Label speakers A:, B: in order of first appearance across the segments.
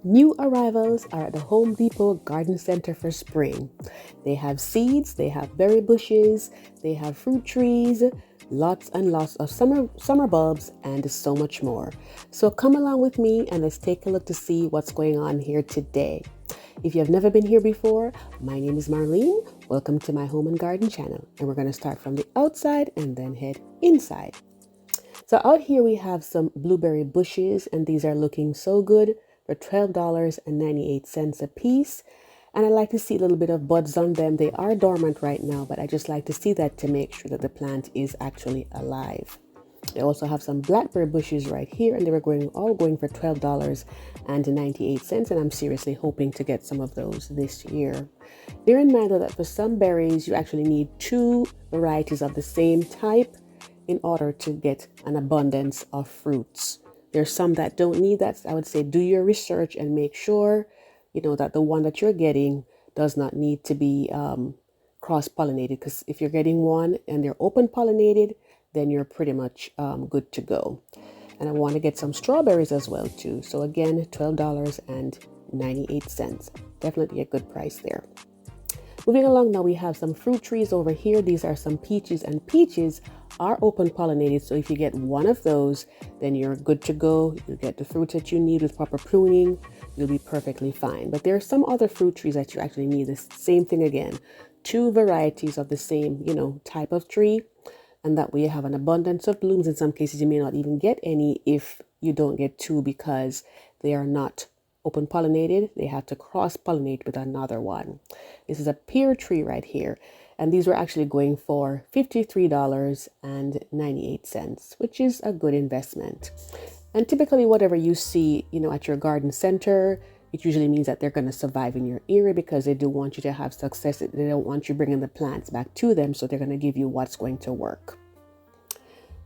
A: New arrivals are at the Home Depot Garden Center for spring. They have seeds, they have berry bushes, they have fruit trees, lots and lots of summer bulbs, and so much more. So come along with me and let's take a look to see what's going on here today. If you have never been here before, my name is Marlene. Welcome to my home and garden channel. And we're going to start from the outside and then head inside. So out here we have some blueberry bushes, and these are looking so good for $12.98 a piece. And I like to see a little bit of buds on them. They are dormant right now, but I just like to see that to make sure that the plant is actually alive. They also have some blackberry bushes right here, and they were all going for $12.98, and I'm seriously hoping to get some of those this year. Bear in mind though that for some berries you actually need two varieties of the same type in order to get an abundance of fruits. There's some that don't need that. I would say do your research and make sure that the one that you're getting does not need to be cross-pollinated, because if you're getting one and they're open pollinated, then you're pretty much good to go. And I want to get some strawberries as well too. So again, $12.98. Definitely a good price there. Moving along now, we have some fruit trees over here. These are some peaches, and peaches are open pollinated. So if you get one of those, then you're good to go. You get the fruit that you need with proper pruning. You'll be perfectly fine. But there are some other fruit trees that you actually need the same thing again. Two varieties of the same, type of tree. And that way you have an abundance of blooms. In some cases, you may not even get any if you don't get two, because they are not open pollinated. They have to cross pollinate with another one. This is a pear tree right here, and these were actually going for $53.98, which is a good investment. And typically whatever you see at your garden center, it usually means that they're going to survive in your area, because they do want you to have success. They don't want you bringing the plants back to them, so they're going to give you what's going to work.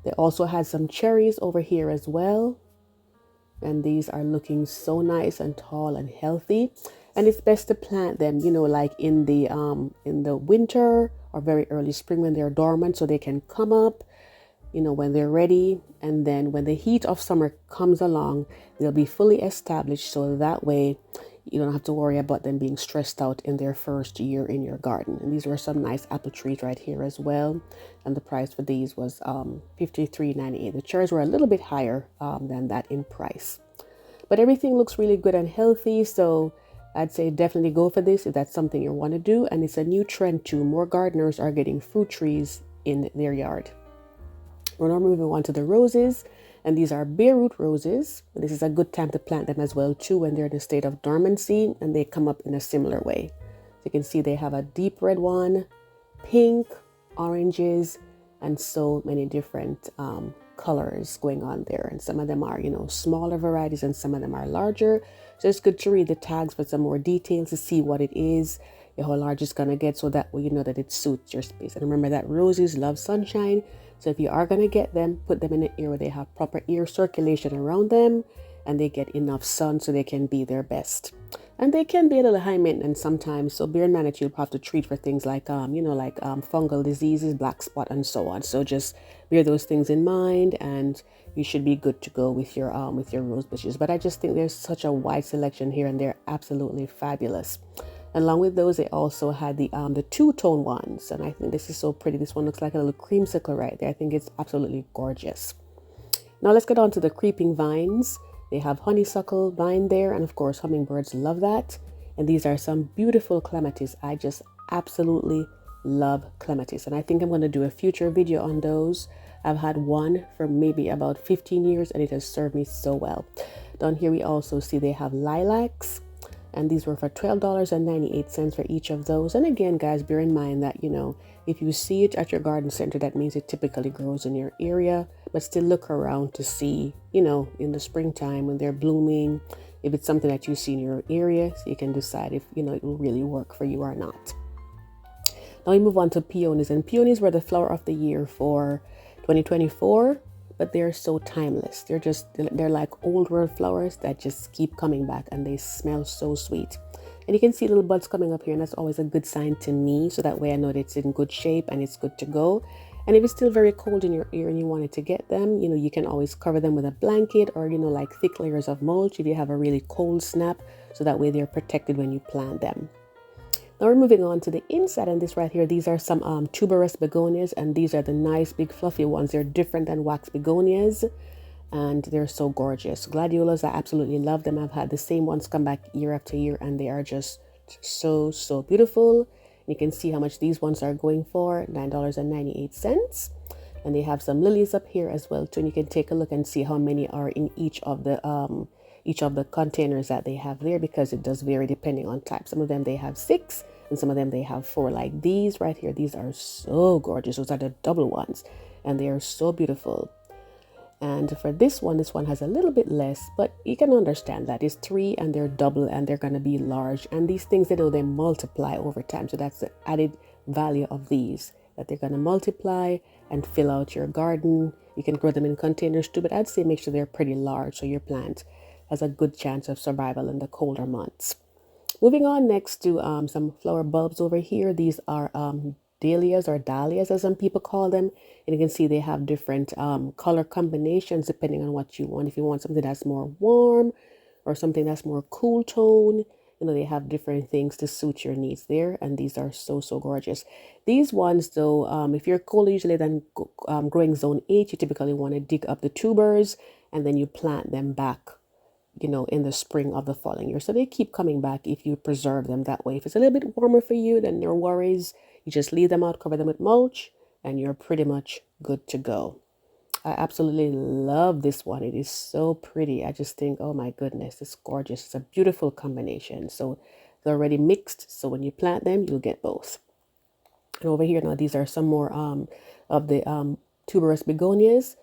A: They also had some cherries over here as well, and these are looking so nice and tall and healthy. And it's best to plant them like in the winter or very early spring when they're dormant, so they can come up when they're ready. And then when the heat of summer comes along, they'll be fully established, so that way you don't have to worry about them being stressed out in their first year in your garden. And these were some nice apple trees right here as well, and the price for these was $53.98. The cherries were a little bit higher than that in price, but everything looks really good and healthy, so I'd say definitely go for this if that's something you want to do. And it's a new trend too. More gardeners are getting fruit trees in their yard. We're now moving on to the roses, and these are bare root roses. This is a good time to plant them as well too when they're in a state of dormancy, and they come up in a similar way. So you can see they have a deep red one, pink, oranges, and so many different colors going on there. And some of them are smaller varieties, and some of them are larger. So it's good to read the tags for some more details to see what it is, how large it's going to get, so that way you know that it suits your space. And remember that roses love sunshine. So if you are going to get them, put them in an area where they have proper air circulation around them, and they get enough sun so they can be their best. And they can be a little high maintenance sometimes, so bear in mind that you'll have to treat for things like fungal diseases, black spot, and so on. So just bear those things in mind, and you should be good to go with your rose bushes. But I just think there's such a wide selection here, and they're absolutely fabulous. Along with those, they also had the two-tone ones, and I think this is so pretty. This one looks like a little creamsicle right there. I think it's absolutely gorgeous. Now let's get on to the creeping vines. They have honeysuckle vine there, and of course hummingbirds love that. And these are some beautiful clematis. I just absolutely love clematis, and I think I'm going to do a future video on those. I've had one for maybe about 15 years, and it has served me so well. Down here we also see they have lilacs, and these were for $12.98 for each of those. And again, guys, bear in mind that if you see it at your garden center, that means it typically grows in your area. But still look around to see in the springtime when they're blooming, if it's something that you see in your area, so you can decide if it will really work for you or not. Now we move on to peonies, and peonies were the flower of the year for 2024, but they're so timeless. They're like old world flowers that just keep coming back, and they smell so sweet. And you can see little buds coming up here, and that's always a good sign to me, so that way I know that it's in good shape and it's good to go. And if it's still very cold in your ear and you wanted to get them, you can always cover them with a blanket or, like thick layers of mulch if you have a really cold snap, so that way they're protected when you plant them. Now we're moving on to the inside, and this right here, these are some tuberous begonias, and these are the nice big fluffy ones. They're different than wax begonias, and they're so gorgeous. Gladiolas, I absolutely love them. I've had the same ones come back year after year, and they are just so beautiful. You can see how much these ones are going for, $9.98. And they have some lilies up here as well too. And you can take a look and see how many are in each of the containers that they have there, because it does vary depending on type. Some of them they have 6, and some of them they have 4. Like these right here, these are so gorgeous. Those are the double ones, and they are so beautiful. And for this one has a little bit less, but you can understand that it's 3 and they're double and they're going to be large. And these things, they multiply over time. So that's the added value of these, that they're going to multiply and fill out your garden. You can grow them in containers too, but I'd say make sure they're pretty large so your plant has a good chance of survival in the colder months. Moving on next to some flower bulbs over here. These are dahlias, or dahlias as some people call them, and you can see they have different color combinations depending on what you want. If you want something that's more warm or something that's more cool tone, they have different things to suit your needs there, and these are so gorgeous. These ones though, if you're colder usually than growing zone 8, you typically want to dig up the tubers and then you plant them back in the spring of the following year. So they keep coming back if you preserve them that way. If it's a little bit warmer for you, then no worries. You just leave them out, cover them with mulch, and you're pretty much good to go. I absolutely love this one. It is so pretty. I just think, oh my goodness, it's gorgeous. It's a beautiful combination. So they're already mixed. So when you plant them, you'll get both. And over here now, these are some more of the tuberous begonias.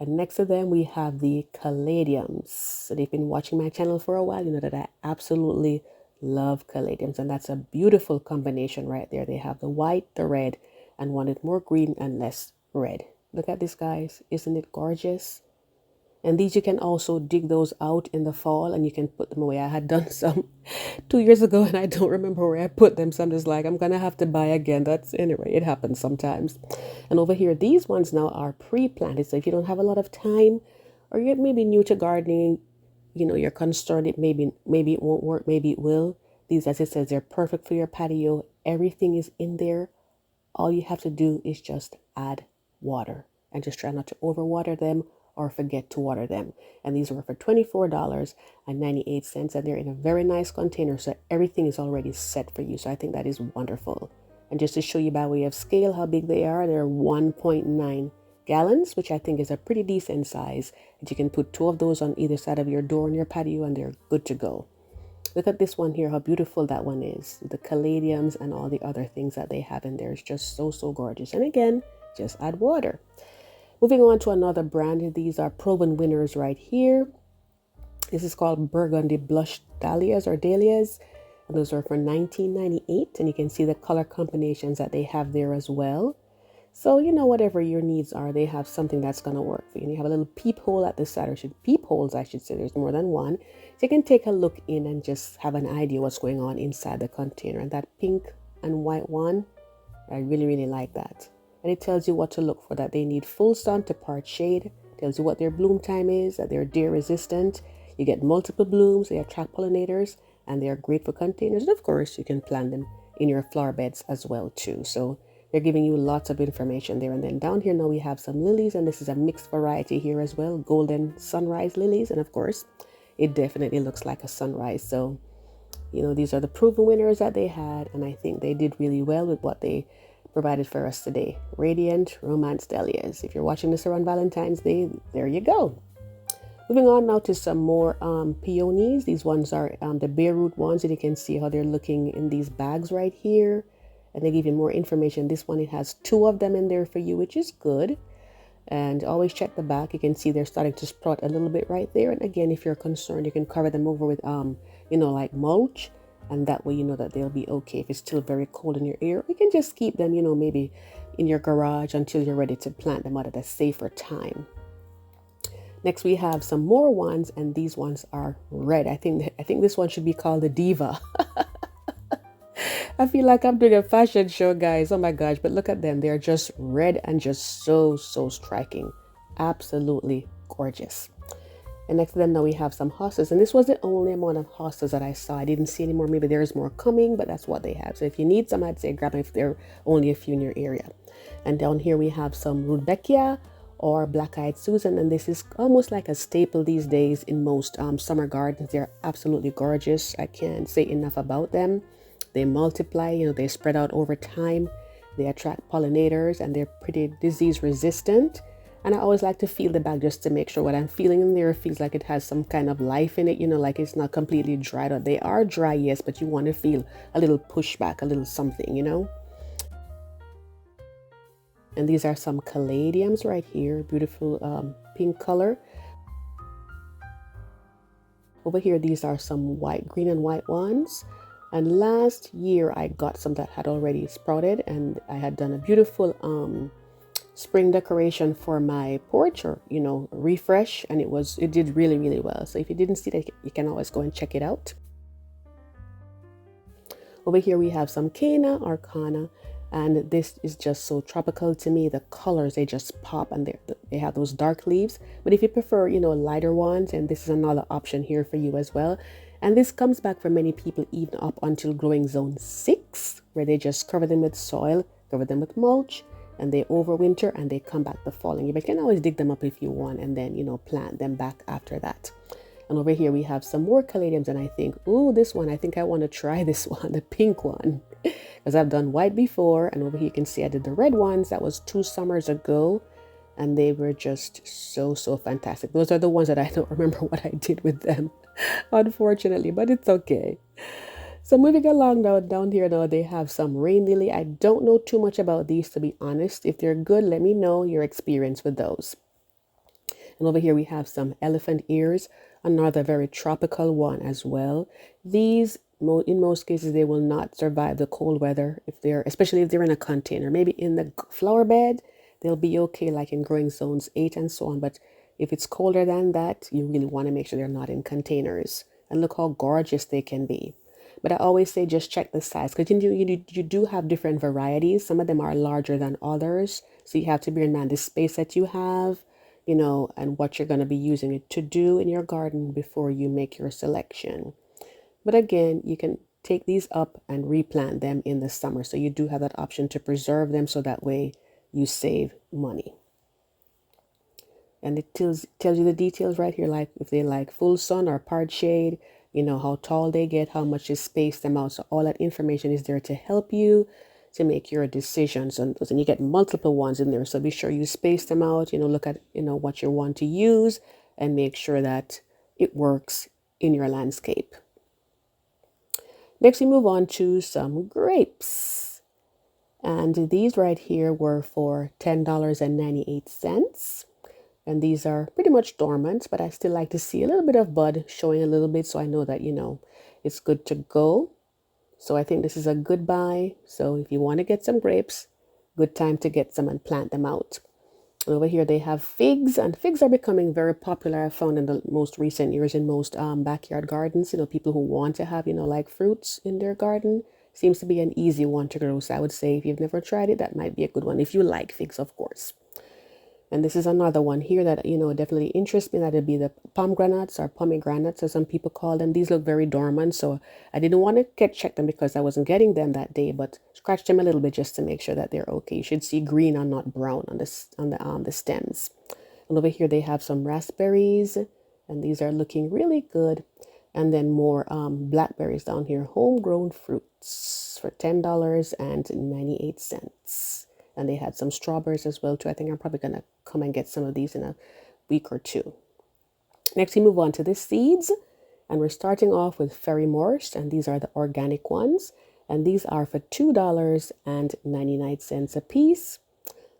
A: And next to them, we have the caladiums. So if you've been watching my channel for a while, you know that I absolutely love caladiums. And that's a beautiful combination right there. They have the white, the red, and wanted more green and less red. Look at this, guys. Isn't it gorgeous? And these, you can also dig those out in the fall and you can put them away. I had done some 2 years ago and I don't remember where I put them. So I'm just like, I'm going to have to buy again. Anyway, it happens sometimes. And over here, these ones now are pre-planted. So if you don't have a lot of time, or you're maybe new to gardening, you're concerned maybe it won't work, maybe it will. These, as it says, they're perfect for your patio. Everything is in there. All you have to do is just add water, and just try not to overwater them or forget to water them. And these were for $24.98, and they're in a very nice container, so everything is already set for you. So I think that is wonderful. And just to show you by way of scale how big they are, they're 1.9 gallons, which I think is a pretty decent size. And you can put 2 of those on either side of your door on your patio, and they're good to go. Look at this one here, how beautiful that one is. The caladiums and all the other things that they have in there is just so gorgeous. And again, just add water. Moving on to another brand. These are proven winners right here. This is called Burgundy Blush Dahlias, or Dahlias. And those are for $19.98. And you can see the color combinations that they have there as well. So, whatever your needs are, they have something that's going to work for you. And you have a little peephole at the side, or peepholes, I should say. There's more than one. So you can take a look in and just have an idea what's going on inside the container. And that pink and white one, I really like that. And it tells you what to look for, that they need full sun to part shade. Tells you what their bloom time is, that they're deer resistant. You get multiple blooms, they attract pollinators, and they're great for containers. And of course, you can plant them in your flower beds as well too. So they're giving you lots of information there. And then down here now we have some lilies, and this is a mixed variety here as well. Golden sunrise lilies, and of course, it definitely looks like a sunrise. So, these are the proven winners that they had, and I think they did really well with what they provided for us today. Radiant Romance Dahlias. If you're watching this around Valentine's Day, there you go. Moving on now to some more peonies. These ones are the bare root ones, and you can see how they're looking in these bags right here. And they give you more information. This one, it has 2 of them in there for you, which is good. And always check the back. You can see they're starting to sprout a little bit right there. And again, if you're concerned, you can cover them over with like mulch. And that way, that they'll be okay. If it's still very cold in your ear, you can just keep them, maybe in your garage until you're ready to plant them out at a safer time. Next, we have some more ones, and these ones are red. I think this one should be called the Diva. I feel like I'm doing a fashion show, guys. Oh my gosh, but look at them. They're just red and just so, so striking. Absolutely gorgeous. And next to them now we have some hostas. And this was the only amount of hostas that I saw. I didn't see any more. Maybe there's more coming, but that's what they have. So if you need some, I'd say grab them if there are only a few in your area. And down here we have some Rudbeckia or Black-Eyed Susan. And this is almost like a staple these days in most summer gardens. They're absolutely gorgeous. I can't say enough about them. They multiply, they spread out over time. They attract pollinators and they're pretty disease resistant. And I always like to feel the bag just to make sure what I'm feeling in there feels like it has some kind of life in it, like it's not completely dried out. They are dry, yes, but you want to feel a little pushback, a little something. And these are some caladiums right here, beautiful pink color. Over here, these are some green and white ones. And last year I got some that had already sprouted and I had done a beautiful spring decoration for my porch or refresh, and it did really, really well. So if you didn't see that, you can always go and check it out. Over here we have some Cana Arcana, and this is just so tropical to me. The colors, they just pop, and they have those dark leaves. But if you prefer lighter ones, and this is another option here for you as well. And this comes back for many people even up until growing zone 6, where they just cover them with soil, cover them with mulch, and they overwinter and they come back the following year. But you can always dig them up if you want and then, plant them back after that. And over here we have some more caladiums, and I think, this one, I think I want to try this one, the pink one, because I've done white before. And over here you can see I did the red ones. That was 2 summers ago. And they were just so, so fantastic. Those are the ones that I don't remember what I did with them, unfortunately, but it's okay. So moving along now, down here now, they have some rain lily. I don't know too much about these, to be honest. If they're good, let me know your experience with those. And over here we have some elephant ears, another very tropical one as well. These, in most cases, they will not survive the cold weather, especially if they're in a container. Maybe in the flower bed, they'll be okay, like in growing zones 8 and so on. But if it's colder than that, you really want to make sure they're not in containers. And look how gorgeous they can be. But I always say just check the size, because you do have different varieties. Some of them are larger than others. So you have to bear in mind the space that you have, and what you're going to be using it to do in your garden before you make your selection. But again, you can take these up and replant them in the summer. So you do have that option to preserve them, so that way you save money. And it tells you the details right here, like if they like full sun or part shade, how tall they get, how much you space them out. So all that information is there to help you to make your decisions on those. And you get multiple ones in there. So be sure you space them out, look at, what you want to use and make sure that it works in your landscape. Next, we move on to some grapes. And these right here were for $10.98. And these are pretty much dormant, but I still like to see a little bit of bud showing a little bit, so I know that, it's good to go. So I think this is a good buy. So if you want to get some grapes, good time to get some and plant them out. And over here they have figs, and figs are becoming very popular. I found in the most recent years in most backyard gardens, people who want to have, like fruits in their garden. Seems to be an easy one to grow. So I would say if you've never tried it, that might be a good one. If you like figs, of course. And this is another one here that, definitely interests me. That'd be the pomegranates, or pomegranates, as some people call them. These look very dormant, so I didn't want to check them because I wasn't getting them that day, but scratch them a little bit just to make sure that they're okay. You should see green and not brown on the stems. And over here they have some raspberries, and these are looking really good. And then more blackberries down here, homegrown fruits for $10.98. And they had some strawberries as well too. I think I'm probably going to come and get some of these in a week or two. Next, we move on to the seeds. And we're starting off with Fairy Morse. And these are the organic ones. And these are for $2.99 a piece.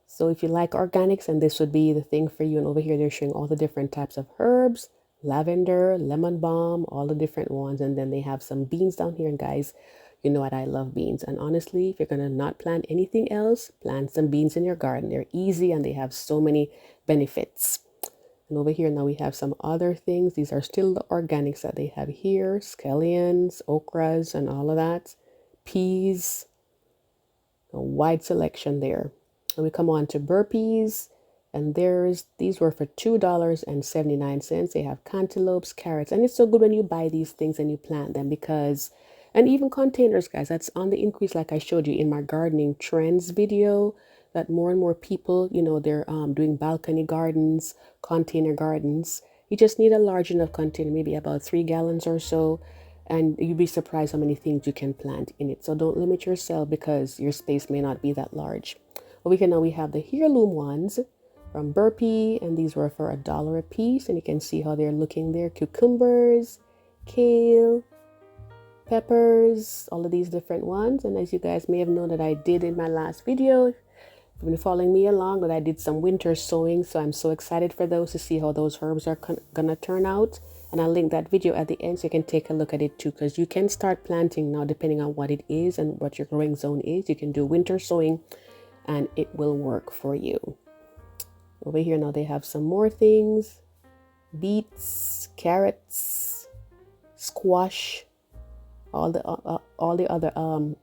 A: So if you like organics, and this would be the thing for you. And over here, they're showing all the different types of herbs, lavender, lemon balm, all the different ones. And then they have some beans down here. And guys, you know what, I love beans. And honestly, if you're going to not plant anything else, plant some beans in your garden. They're easy and they have so many benefits. And over here now we have some other things. These are still the organics that they have here. Scallions, okras, and all of that. peas, a wide selection there. And we come on to burpees, and these were for $2.79. They have cantaloupes, carrots, and it's so good when you buy these things and you plant them because, and even containers, guys, that's on the increase, like I showed you in my gardening trends video, that more and more people, they're doing balcony gardens, container gardens. You just need a large enough container, maybe about 3 gallons or so, and you'd be surprised how many things you can plant in it. So don't limit yourself because your space may not be that large. Now we have the heirloom ones from Burpee, and these were for $1 a piece, and you can see how they're looking there. Cucumbers, kale, peppers, all of these different ones. And as you guys may have known that I did in my last video, if you've been following me along, that I did some winter sowing, so I'm so excited for those to see how those herbs are gonna turn out. And I'll link that video at the end so you can take a look at it too, because you can start planting now depending on what it is and what your growing zone is. You can do winter sowing and it will work for you. Over here now they have some more things: beets, carrots, squash, all the other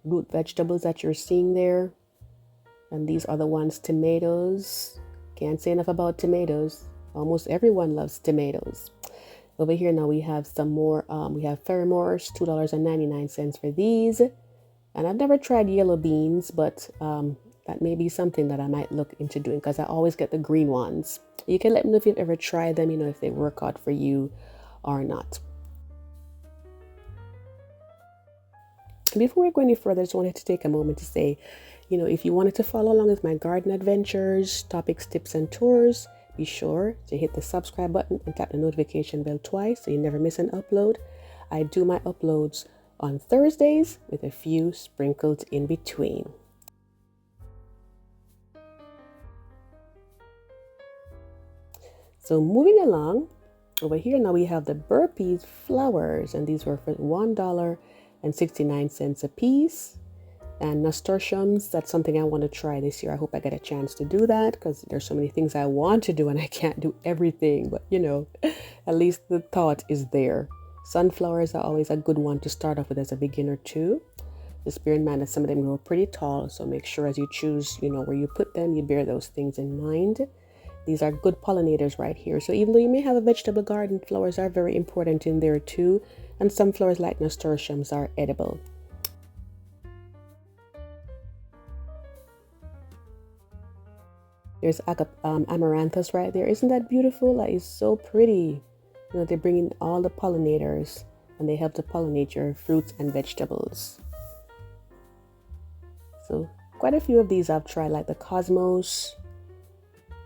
A: root vegetables that you're seeing there. And these are the ones, tomatoes. Can't say enough about tomatoes. Almost everyone loves tomatoes. Over here now we have some more. We have Ferrimores, $2.99 for these. And I've never tried yellow beans, but that may be something that I might look into doing because I always get the green ones. You can let me know if you've ever tried them, if they work out for you or not. Before we go any further, I just wanted to take a moment to say, if you wanted to follow along with my garden adventures, topics, tips, and tours, be sure to hit the subscribe button and tap the notification bell twice so you never miss an upload. I do my uploads on Thursdays with a few sprinkled in between. So moving along, over here now we have the Burpees flowers, and these were for $1.69 a piece. And nasturtiums, that's something I want to try this year. I hope I get a chance to do that because there's so many things I want to do and I can't do everything. But at least the thought is there. Sunflowers are always a good one to start off with as a beginner too. Just bear in mind that some of them grow pretty tall, so make sure as you choose, where you put them, you bear those things in mind. These are good pollinators right here. So even though you may have a vegetable garden, flowers are very important in there too. And some flowers like nasturtiums are edible. There's amaranthus right there. Isn't that beautiful? That is so pretty. They bring in all the pollinators and they help to pollinate your fruits and vegetables. So quite a few of these I've tried, like the cosmos.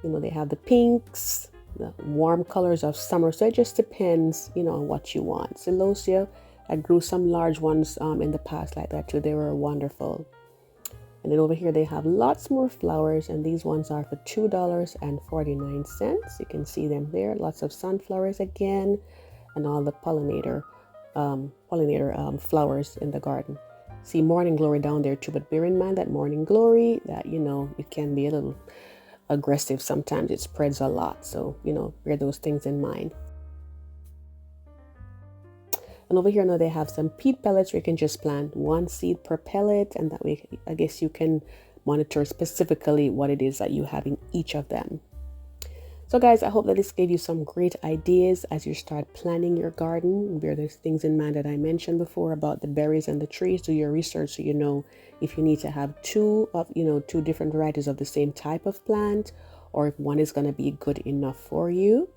A: They have the pinks, the warm colors of summer. So it just depends, on what you want. Celosia, I grew some large ones in the past like that too. They were wonderful. And then over here they have lots more flowers, and these ones are for $2.49. You can see them there. Lots of sunflowers again, and all the pollinator flowers in the garden. See morning glory down there too, but bear in mind that morning glory, that it can be a little aggressive sometimes. It spreads a lot, so bear those things in mind. And over here now they have some peat pellets where you can just plant one seed per pellet, and that way I guess you can monitor specifically what it is that you have in each of them. So guys, I hope that this gave you some great ideas as you start planning your garden. Bear those things in mind that I mentioned before about the berries and the trees. Do your research so you know if you need to have two different varieties of the same type of plant, or if one is going to be good enough for you.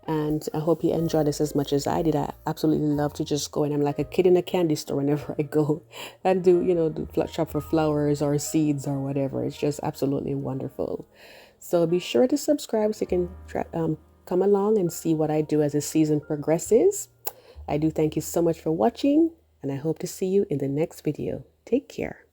A: And I hope you enjoyed this as much as I did. I absolutely love to just go, and I'm like a kid in a candy store whenever I go and do shop for flowers or seeds or whatever. It's just absolutely wonderful. So be sure to subscribe so you can come along and see what I do as the season progresses. I do thank you so much for watching, and I hope to see you in the next video. Take care.